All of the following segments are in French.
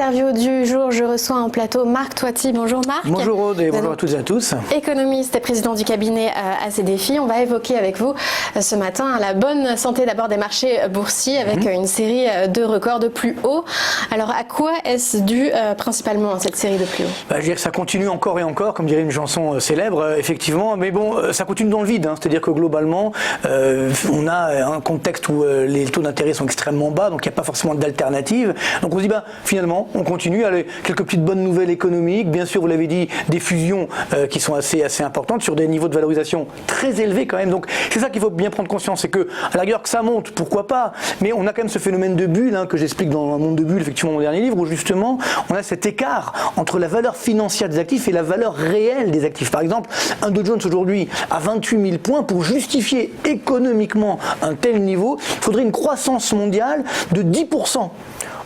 L'interview du jour, je reçois en plateau Marc Toiti. Bonjour Marc. Bonjour Aude et bonjour à toutes et à tous. Économiste et président du cabinet ACDFI. On va évoquer avec vous ce matin la bonne santé d'abord des marchés boursiers avec une série de records de plus haut. Alors à quoi est-ce dû principalement cette série de plus haut? Je veux dire que ça continue encore et encore, comme dirait une chanson célèbre, effectivement. Mais bon, ça continue dans le vide. C'est-à-dire que globalement, on a un contexte où les taux d'intérêt sont extrêmement bas, donc il n'y a pas forcément d'alternative. Donc on se dit, finalement, on continue. Allez, quelques petites bonnes nouvelles économiques. Bien sûr, vous l'avez dit, des fusions qui sont assez importantes sur des niveaux de valorisation très élevés quand même. Donc c'est ça qu'il faut bien prendre conscience. C'est que, à la rigueur, que ça monte, pourquoi pas. Mais on a quand même ce phénomène de bulle que j'explique dans Un monde de bulles, effectivement, mon dernier livre, où justement, on a cet écart entre la valeur financière des actifs et la valeur réelle des actifs. Par exemple, un Dow Jones aujourd'hui à 28 000 points, pour justifier économiquement un tel niveau, il faudrait une croissance mondiale de 10%.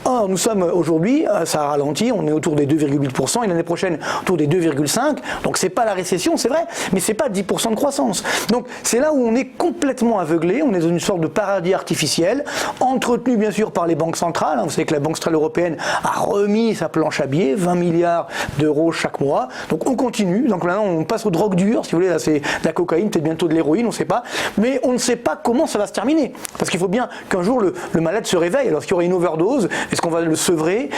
Or, nous sommes aujourd'hui, ça a ralenti, on est autour des 2,8% et l'année prochaine autour des 2,5%. Donc c'est pas la récession, c'est vrai, mais c'est pas 10% de croissance. Donc c'est là où on est complètement aveuglé, on est dans une sorte de paradis artificiel, entretenu bien sûr par les banques centrales. Vous savez que la Banque centrale européenne a remis sa planche à billets, 20 milliards d'euros chaque mois. Donc on continue, donc maintenant on passe aux drogues dures, si vous voulez, là c'est de la cocaïne, peut-être bientôt de l'héroïne, on ne sait pas. Mais on ne sait pas comment ça va se terminer. Parce qu'il faut bien qu'un jour le malade se réveille, alors qu'il y aurait une overdose. Est-ce qu'on va le sevrer?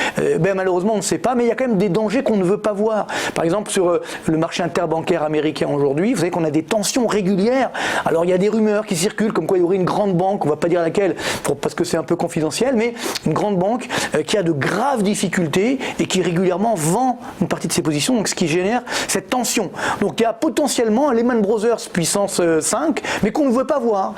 Malheureusement, on ne sait pas, mais il y a quand même des dangers qu'on ne veut pas voir. Par exemple, sur le marché interbancaire américain aujourd'hui, vous savez qu'on a des tensions régulières. Alors, il y a des rumeurs qui circulent comme quoi il y aurait une grande banque, on ne va pas dire laquelle, parce que c'est un peu confidentiel, mais une grande banque qui a de graves difficultés et qui régulièrement vend une partie de ses positions, donc ce qui génère cette tension. Donc, il y a potentiellement un Lehman Brothers puissance 5, mais qu'on ne veut pas voir.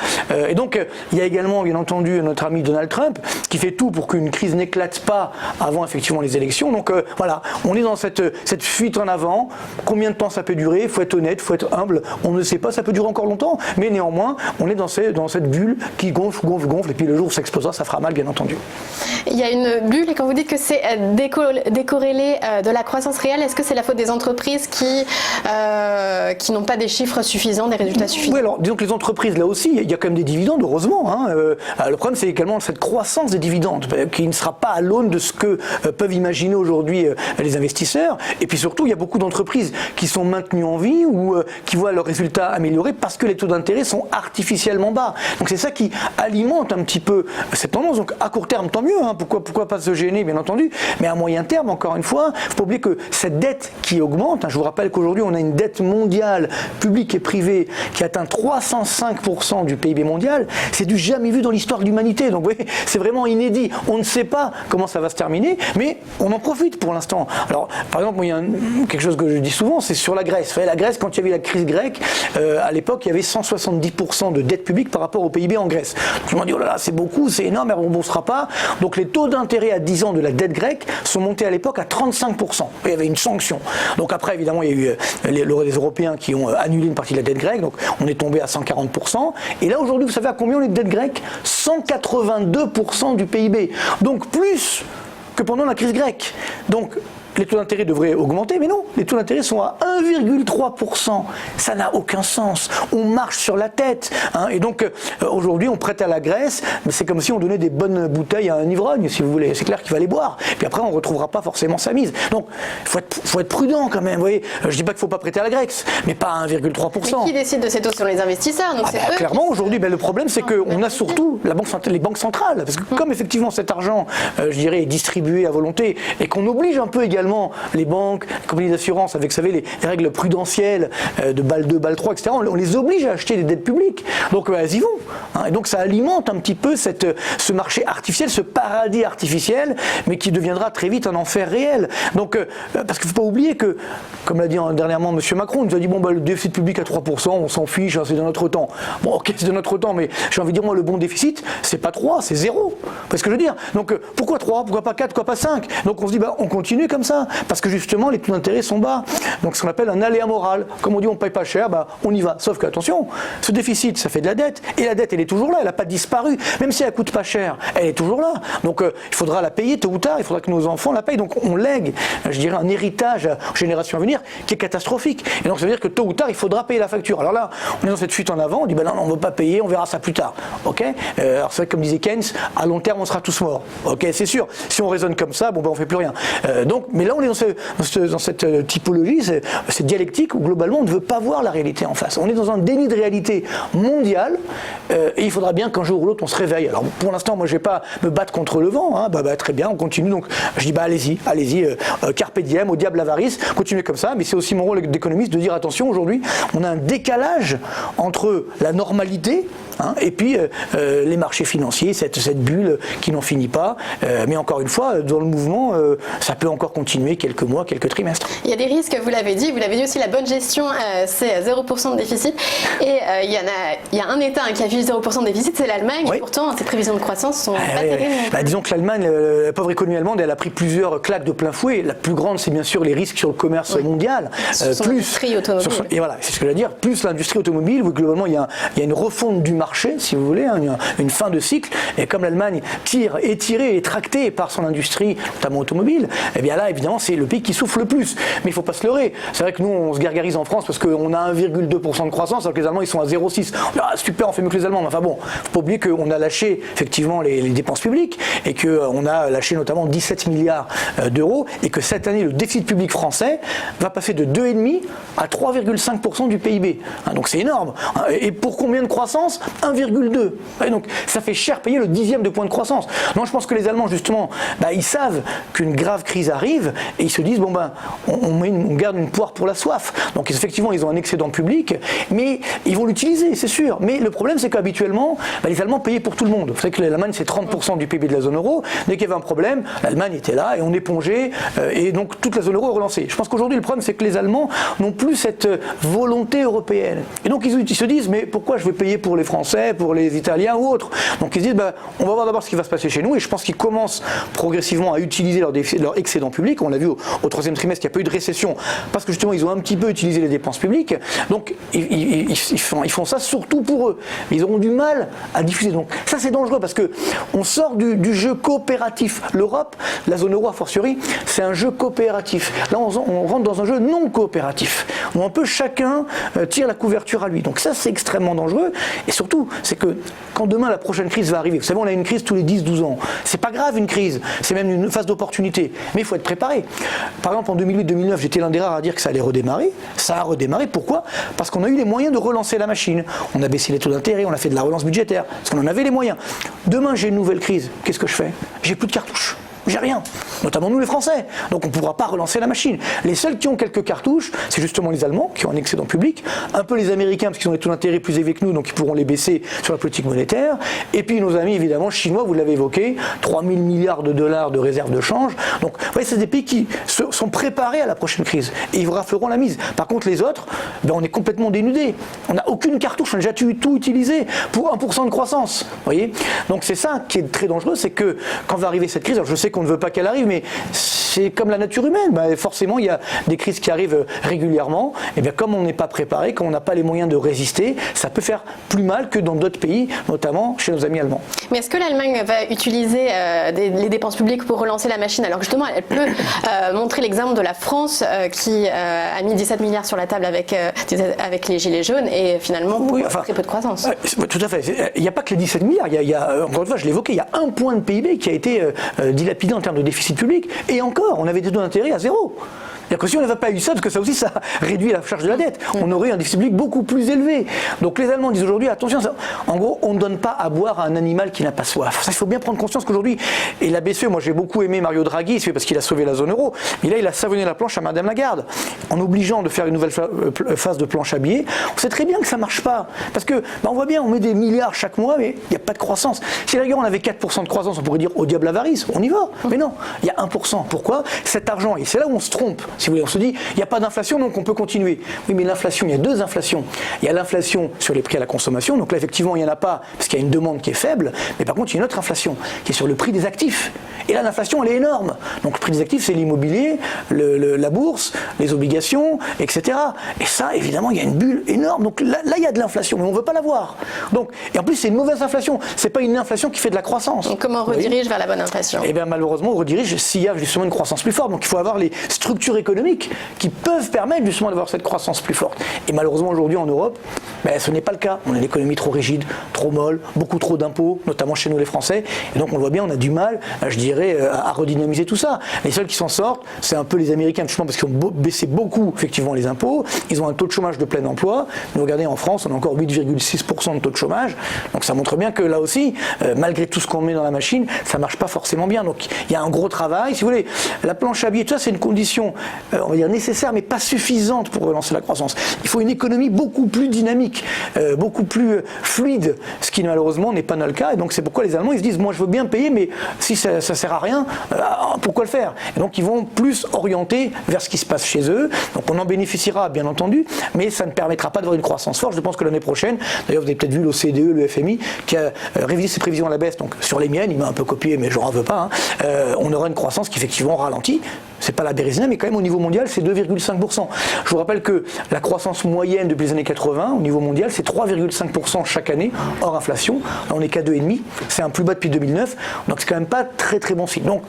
Et donc, il y a également, bien entendu, notre ami Donald Trump, qui fait tout pour qu'une crise n'éclate pas avant effectivement les élections. Donc voilà, on est dans cette fuite en avant. Combien de temps ça peut durer? Il faut être honnête, il faut être humble. On ne sait pas, ça peut durer encore longtemps, mais néanmoins, on est dans cette bulle qui gonfle, et puis le jour où ça explosera, ça fera mal, bien entendu. Il y a une bulle, et quand vous dites que c'est décorrélé de la croissance réelle, est-ce que c'est la faute des entreprises qui n'ont pas des chiffres suffisants, des résultats suffisants? Oui, alors disons que les entreprises, là aussi, il y a quand même des dividendes, heureusement. Le problème, c'est également cette croissance des dividendes, qui ne sera pas à l'aune de ce que peuvent imaginer aujourd'hui les investisseurs. Et puis surtout, il y a beaucoup d'entreprises qui sont maintenues en vie ou qui voient leurs résultats améliorés parce que les taux d'intérêt sont artificiellement bas. Donc c'est ça qui alimente un petit peu cette tendance. Donc à court terme, tant mieux. Pourquoi pas se gêner, bien entendu. Mais à moyen terme, encore une fois, il ne faut pas oublier que cette dette qui augmente, je vous rappelle qu'aujourd'hui, on a une dette mondiale, publique et privée, qui atteint 305% du PIB mondial. C'est du jamais vu dans l'histoire de l'humanité. Donc vous voyez, c'est vraiment inédit. On ne sait pas comment ça va se terminer, mais on en profite pour l'instant. Alors, par exemple, il y a quelque chose que je dis souvent, c'est sur la Grèce. La Grèce, quand il y avait la crise grecque, à l'époque, il y avait 170% de dette publique par rapport au PIB en Grèce. Donc, je me dis, oh là là, c'est beaucoup, c'est énorme, elle ne remboursera pas. Donc, les taux d'intérêt à 10 ans de la dette grecque sont montés à l'époque à 35%. Il y avait une sanction. Donc, après, évidemment, il y a eu les Européens qui ont annulé une partie de la dette grecque. Donc, on est tombé à 140%. Et là, aujourd'hui, vous savez à combien on est de dette grecque? 182% du PIB. Donc, plus que pendant la crise grecque. Donc, les taux d'intérêt devraient augmenter, mais non, les taux d'intérêt sont à 1,3%. Ça n'a aucun sens. On marche sur la tête. Et donc, aujourd'hui, on prête à la Grèce, mais c'est comme si on donnait des bonnes bouteilles à un ivrogne, si vous voulez. C'est clair qu'il va les boire. Puis après, on ne retrouvera pas forcément sa mise. Donc, il faut être prudent quand même. Vous voyez, je ne dis pas qu'il ne faut pas prêter à la Grèce, mais pas à 1,3%. Mais qui décide de ces taux? Sur les investisseurs, donc c'est eux. Clairement, aujourd'hui, le problème, c'est qu'on a surtout les banques centrales. Parce que comme effectivement cet argent, je dirais, est distribué à volonté, et qu'on oblige un peu également les banques, les compagnies d'assurance, avec, vous savez, les règles prudentielles de BAL 2, BAL 3, etc., on les oblige à acheter des dettes publiques. Donc, elles y vont. Et donc, ça alimente un petit peu ce marché artificiel, ce paradis artificiel, mais qui deviendra très vite un enfer réel. Donc, parce qu'il ne faut pas oublier que, comme l'a dit dernièrement M. Macron, il nous a dit, le déficit public à 3%, on s'en fiche, c'est de notre temps. Bon, ok, c'est de notre temps, mais j'ai envie de dire, moi, le bon déficit, c'est pas 3, c'est 0. Vous voyez ce que je veux dire? Donc, pourquoi 3, pourquoi pas 4, pourquoi pas 5? Donc, on se dit, on continue comme ça. Parce que justement, les taux d'intérêt sont bas. Donc, ce qu'on appelle un aléa moral. Comme on dit, on ne paye pas cher, on y va. Sauf que, attention, ce déficit, ça fait de la dette. Et la dette, elle est toujours là, elle n'a pas disparu. Même si elle ne coûte pas cher, elle est toujours là. Donc, il faudra la payer tôt ou tard, il faudra que nos enfants la payent. Donc, on lègue, je dirais, un héritage aux générations à venir dire, qui est catastrophique. Et donc ça veut dire que tôt ou tard, il faudra payer la facture. Alors là, on est dans cette fuite en avant, on dit, ben non, on ne veut pas payer, on verra ça plus tard. Ok, alors c'est vrai que comme disait Keynes, à long terme, on sera tous morts. Ok, c'est sûr. Si on raisonne comme ça, bon ben on fait plus rien. Mais là, on est dans cette typologie, cette dialectique où globalement, on ne veut pas voir la réalité en face. On est dans un déni de réalité mondiale et il faudra bien qu'un jour ou l'autre, on se réveille. Alors pour l'instant, moi, je ne vais pas me battre contre le vent. Hein. Très bien, on continue. Donc je dis, allez-y, carpe diem, au diable l'avarice, continuez comme ça. Mais c'est aussi mon rôle d'économiste de dire, attention, aujourd'hui, on a un décalage entre la normalité et puis les marchés financiers, cette bulle qui n'en finit pas. Mais encore une fois, dans le mouvement, ça peut encore continuer quelques mois, quelques trimestres. Il y a des risques, vous l'avez dit aussi, la bonne gestion, c'est 0% de déficit. Et il y a un État qui affiche 0% de déficit, c'est l'Allemagne. Oui. Pourtant, ses prévisions de croissance sont pas terribles. Disons que l'Allemagne, la pauvre économie allemande, elle a pris plusieurs claques de plein fouet. La plus grande, c'est bien sûr les risques sur le commerce mondial. Sur l'industrie automobile. Et voilà, c'est ce que je veux dire. Plus l'industrie automobile, où globalement, il y a une refonte du marché, si vous voulez, une fin de cycle. Et comme l'Allemagne est tirée et tractée par son industrie, notamment automobile, eh bien là, évidemment, c'est le pays qui souffre le plus. Mais il ne faut pas se leurrer. C'est vrai que nous, on se gargarise en France parce qu'on a 1,2% de croissance, alors que les Allemands, ils sont à 0,6%. Super, on fait mieux que les Allemands. Mais enfin bon, il ne faut pas oublier qu'on a lâché effectivement les dépenses publiques et qu'on a lâché notamment 17 milliards d'euros et que cette année, le déficit public français va passer de 2,5% à 3,5% du PIB. Donc c'est énorme. Et pour combien de croissance ? 1,2. Donc ça fait cher payer le 10e de point de croissance. Donc je pense que les Allemands, justement, ils savent qu'une grave crise arrive et ils se disent, on garde une poire pour la soif. Donc effectivement, ils ont un excédent public, mais ils vont l'utiliser, c'est sûr. Mais le problème, c'est qu'habituellement, les Allemands payaient pour tout le monde. Vous savez que l'Allemagne, c'est 30% du PIB de la zone euro. Dès qu'il y avait un problème, l'Allemagne était là et on épongeait, et donc toute la zone euro est relancée. Je pense qu'aujourd'hui, le problème, c'est que les Allemands n'ont plus cette volonté européenne. Et donc ils se disent, mais pourquoi je vais payer pour les Français, pour les Italiens ou autres ? Donc ils se disent, on va voir d'abord ce qui va se passer chez nous, et je pense qu'ils commencent progressivement à utiliser leur excédent public. On l'a vu au troisième trimestre, il n'y a pas eu de récession, parce que justement, ils ont un petit peu utilisé les dépenses publiques. Donc ils font ça surtout pour eux. Mais ils auront du mal à diffuser. Donc ça, c'est dangereux, parce qu'on sort du jeu coopératif. L'Europe, la zone euro a fortiori, c'est un jeu coopératif. Là, on rentre dans un jeu non coopératif, où un peu chacun tire la couverture à lui. Donc ça, c'est extrêmement dangereux. Et surtout, c'est que quand demain la prochaine crise va arriver, vous savez, on a une crise tous les 10-12 ans. C'est pas grave, une crise, c'est même une phase d'opportunité. Mais il faut être préparé. Par exemple, en 2008-2009, j'étais l'un des rares à dire que ça allait redémarrer. Ça a redémarré. Pourquoi ? Parce qu'on a eu les moyens de relancer la machine. On a baissé les taux d'intérêt, on a fait de la relance budgétaire, parce qu'on en avait les moyens. Demain, j'ai une nouvelle crise. Qu'est-ce que je fais ? J'ai plus de cartouches. J'ai rien, notamment nous les Français. Donc on ne pourra pas relancer la machine. Les seuls qui ont quelques cartouches, c'est justement les Allemands qui ont un excédent public, un peu les Américains parce qu'ils ont des taux d'intérêt plus élevés que nous, donc ils pourront les baisser sur la politique monétaire. Et puis nos amis évidemment chinois, vous l'avez évoqué, 3 000 milliards de dollars de réserves de change. Donc vous voyez, c'est des pays qui sont préparés à la prochaine crise et ils feront la mise. Par contre les autres, on est complètement dénudés. On n'a aucune cartouche, on a déjà tout utilisé pour 1% de croissance. Vous voyez ? Donc c'est ça qui est très dangereux, c'est que quand va arriver cette crise, alors je sais qu'on ne veut pas qu'elle arrive, mais c'est comme la nature humaine. Forcément, il y a des crises qui arrivent régulièrement. Et bien, comme on n'est pas préparé, comme on n'a pas les moyens de résister, ça peut faire plus mal que dans d'autres pays, notamment chez nos amis allemands. Mais est-ce que l'Allemagne va utiliser les dépenses publiques pour relancer la machine ? Alors justement, elle peut montrer l'exemple de la France qui a mis 17 milliards sur la table avec les gilets jaunes et finalement très peu de croissance. Tout à fait. Il n'y a pas que les 17 milliards. Encore une fois, je l'évoquais, il y a un point de PIB qui a été dilapidé en termes de déficit public. Et encore, on avait des taux d'intérêt à 0. C'est-à-dire que si on n'avait pas eu ça, parce que ça aussi, ça réduit la charge de la dette, on aurait un déficit public beaucoup plus élevé. Donc les Allemands disent aujourd'hui, attention, en gros, on ne donne pas à boire à un animal qui n'a pas soif. Ça, il faut bien prendre conscience qu'aujourd'hui, et la BCE, moi j'ai beaucoup aimé Mario Draghi, c'est parce qu'il a sauvé la zone euro, mais là il a savonné la planche à Madame Lagarde, en obligeant de faire une nouvelle phase de planche à billets. On sait très bien que ça ne marche pas, parce que on voit bien, on met des milliards chaque mois, mais il n'y a pas de croissance. Si d'ailleurs on avait 4% de croissance, on pourrait dire au diable l'avarice, on y va. Mais non, il y a 1%. Pourquoi ? Cet argent, et c'est là où on se trompe. Si vous voulez, on se dit, il n'y a pas d'inflation, donc on peut continuer. Oui, mais l'inflation, il y a deux inflations. Il y a l'inflation sur les prix à la consommation, donc là, effectivement, il n'y en a pas, parce qu'il y a une demande qui est faible, mais par contre, il y a une autre inflation, qui est sur le prix des actifs. Et là, l'inflation, elle est énorme. Donc le prix des actifs, c'est l'immobilier, la bourse, les obligations, etc. Et ça, évidemment, il y a une bulle énorme. Donc là, il y a de l'inflation, mais on ne veut pas l'avoir. Donc, et en plus, c'est une mauvaise inflation. C'est pas une inflation qui fait de la croissance. Donc comment on redirige vers la bonne inflation? Eh bien, malheureusement, on redirige s'il y a justement une croissance plus forte. Donc il faut avoir les structures économiques qui peuvent permettre justement d'avoir cette croissance plus forte. Et malheureusement, aujourd'hui en Europe, ce n'est pas le cas. On a une économie trop rigide, trop molle, beaucoup trop d'impôts, notamment chez nous les Français. Et donc on le voit bien, on a du mal, je dirais, à redynamiser tout ça. Les seuls qui s'en sortent, c'est un peu les Américains, justement, parce qu'ils ont baissé beaucoup, effectivement, les impôts. Ils ont un taux de chômage de plein emploi. Mais regardez, en France, on a encore 8,6% de taux de chômage. Donc ça montre bien que là aussi, malgré tout ce qu'on met dans la machine, ça marche pas forcément bien. Donc il y a un gros travail. Si vous voulez, la planche à billets, tout ça, c'est une condition, on va dire, nécessaire, mais pas suffisante pour relancer la croissance. Il faut une économie beaucoup plus dynamique, beaucoup plus fluide, ce qui malheureusement n'est pas le cas. Et donc c'est pourquoi les Allemands, ils se disent, moi je veux bien payer, mais si ça ne sert à rien, pourquoi le faire? Et donc ils vont plus orienter vers ce qui se passe chez eux. Donc on en bénéficiera, bien entendu, mais ça ne permettra pas d'avoir une croissance forte. Je pense que l'année prochaine, d'ailleurs vous avez peut-être vu l'OCDE, le FMI, qui a révisé ses prévisions à la baisse. Donc sur les miennes, il m'a un peu copié, mais je n'en veux pas. On aura une croissance qui effectivement ralentit. C'est pas la Bérésina, mais quand même au niveau mondial, c'est 2,5%. Je vous rappelle que la croissance moyenne depuis les années 80 au niveau mondial, c'est 3,5% chaque année, hors inflation. Là, on est qu'à 2,5%. C'est un plus bas depuis 2009. Donc c'est quand même pas très très bon signe. Donc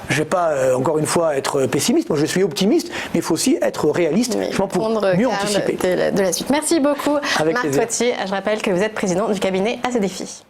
je ne vais pas, encore une fois, être pessimiste. Moi, je suis optimiste, mais il faut aussi être réaliste pour mieux anticiper. De la suite. Merci beaucoup, Avec Marc plaisir. Potier. Je rappelle que vous êtes président du cabinet À ces défis.